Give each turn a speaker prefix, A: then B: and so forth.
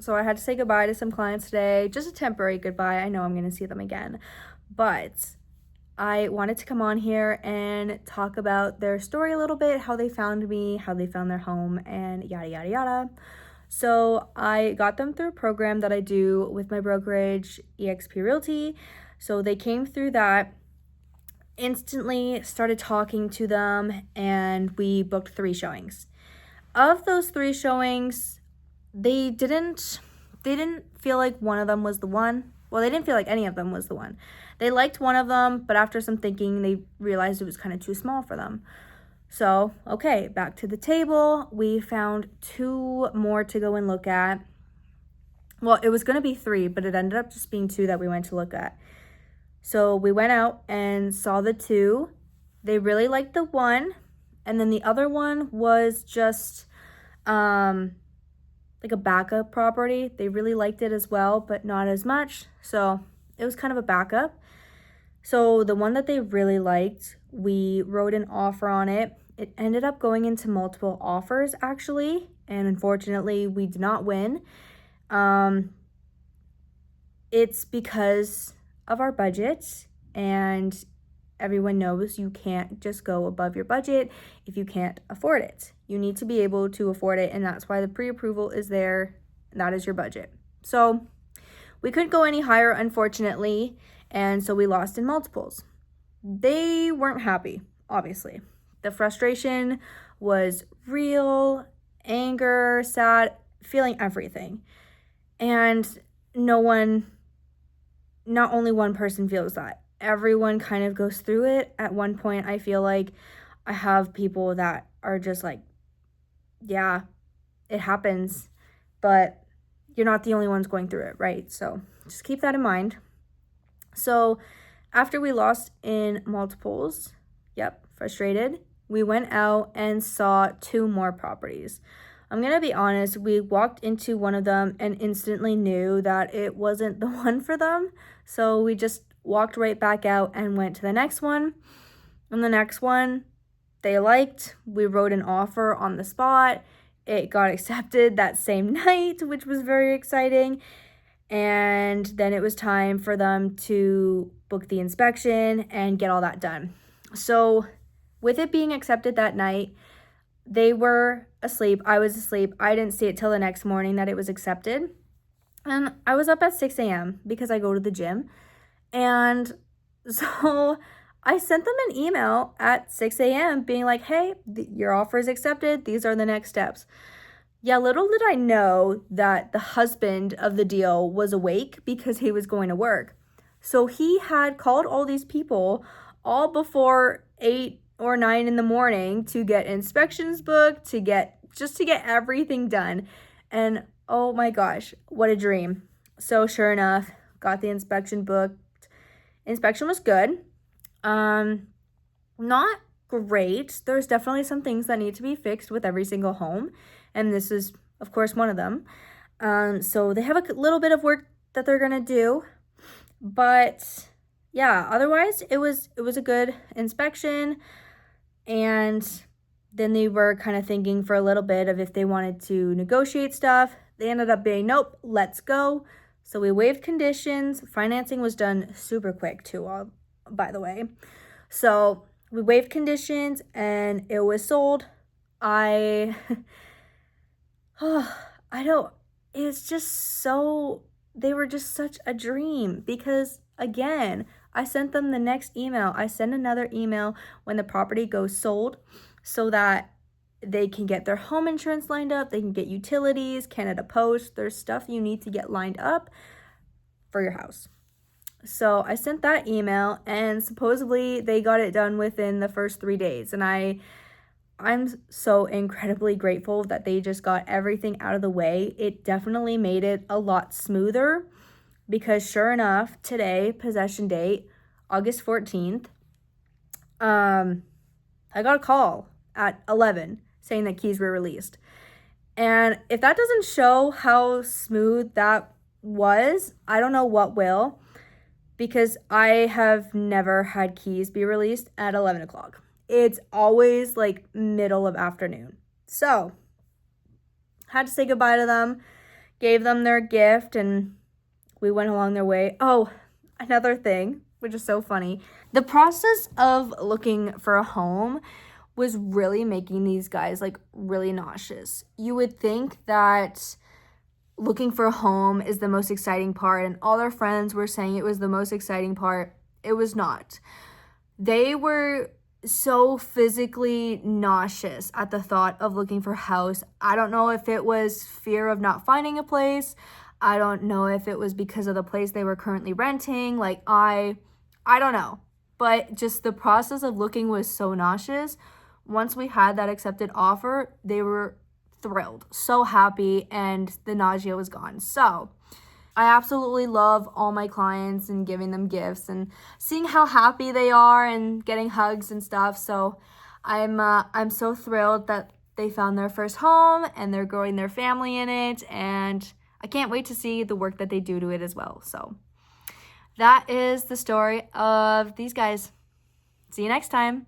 A: So I had to say goodbye to some clients today, just a temporary goodbye. I know I'm going to see them again, but I wanted to come on here and talk about their story a little bit, how they found me, how they found their home, and yada, yada, yada. So I got them through a program that I do with my brokerage, eXp Realty. So they came through that, instantly started talking to them, and we booked 3 showings. Of those 3 showings, they didn't feel like one of them was the one. Well, they didn't feel like any of them was the one. They liked one of them, but after some thinking, they realized it was kind of too small for them. So, okay, back to the table. We found 2 more to go and look at. Well, it was going to be 3, but it ended up just being 2 that we went to look at. So we went out and saw the 2. They really liked the one, and then the other one was just like a backup property. They really liked it as well, but not as much. So it was kind of a backup. So the one that they really liked, we wrote an offer on it. It ended up going into multiple offers actually, and unfortunately we did not win. It's because of our budget, and everyone knows you can't just go above your budget if you can't afford it. You need to be able to afford it, and that's why the pre-approval is there. That is your budget. So we couldn't go any higher, unfortunately, and so we lost in multiples. They weren't happy, obviously. The frustration was real, anger, sad, feeling everything. And not only one person feels that. Everyone kind of goes through it. At one point, I feel like I have people that are just like, yeah, it happens, but you're not the only ones going through it, right? So just keep that in mind. So after we lost in multiples, frustrated, we went out and saw 2 more properties. I'm going to be honest, we walked into one of them and instantly knew that it wasn't the one for them. So we just walked right back out and went to the next one. And the next one, they liked. We wrote an offer on the spot. It got accepted that same night, which was very exciting. And then it was time for them to book the inspection and get all that done. So with it being accepted that night, they were asleep. I was asleep. I didn't see it till the next morning that it was accepted. And I was up at 6 a.m. because I go to the gym. And so I sent them an email at 6 a.m. being like, hey, your offer is accepted. These are the next steps. Yeah, little did I know that the husband of the deal was awake because he was going to work. So he had called all these people all before 8 or 9 in the morning to get inspections booked, to get everything done. And oh my gosh, what a dream. So sure enough, got the inspection booked. Inspection was good. Not great. There's definitely some things that need to be fixed with every single home, and this is of course one of them. So they have a little bit of work that they're gonna do, but yeah, otherwise it was a good inspection. And then they were kind of thinking for a little bit of if they wanted to negotiate stuff. They ended up being, nope, let's go. So we waived conditions. Financing was done super quick too, by the way. So we waived conditions and it was sold. It's just so, they were just such a dream because again, I sent them the next email. I send another email when the property goes sold so that they can get their home insurance lined up. They can get utilities, Canada Post. There's stuff you need to get lined up for your house. So I sent that email and supposedly they got it done within the first 3 days. And I'm so incredibly grateful that they just got everything out of the way. It definitely made it a lot smoother because sure enough, today, possession date, August 14th, I got a call at 11 saying that keys were released. And if that doesn't show how smooth that was, I don't know what will, because I have never had keys be released at 11 o'clock. It's always like middle of afternoon. So, had to say goodbye to them, gave them their gift, and we went along their way. Oh, another thing, which is so funny. The process of looking for a home was really making these guys like really nauseous. You would think that looking for a home is the most exciting part, and all their friends were saying it was the most exciting part. It was not. They were so physically nauseous at the thought of looking for a house. I don't know if it was fear of not finding a place. I don't know if it was because of the place they were currently renting. Like, I don't know. But just the process of looking was so nauseous. Once we had that accepted offer, they were thrilled, so happy, and the nausea was gone. So I absolutely love all my clients and giving them gifts and seeing how happy they are and getting hugs and stuff. So I'm so thrilled that they found their first home and they're growing their family in it, and I can't wait to see the work that they do to it as well. So that is the story of these guys. See you next time.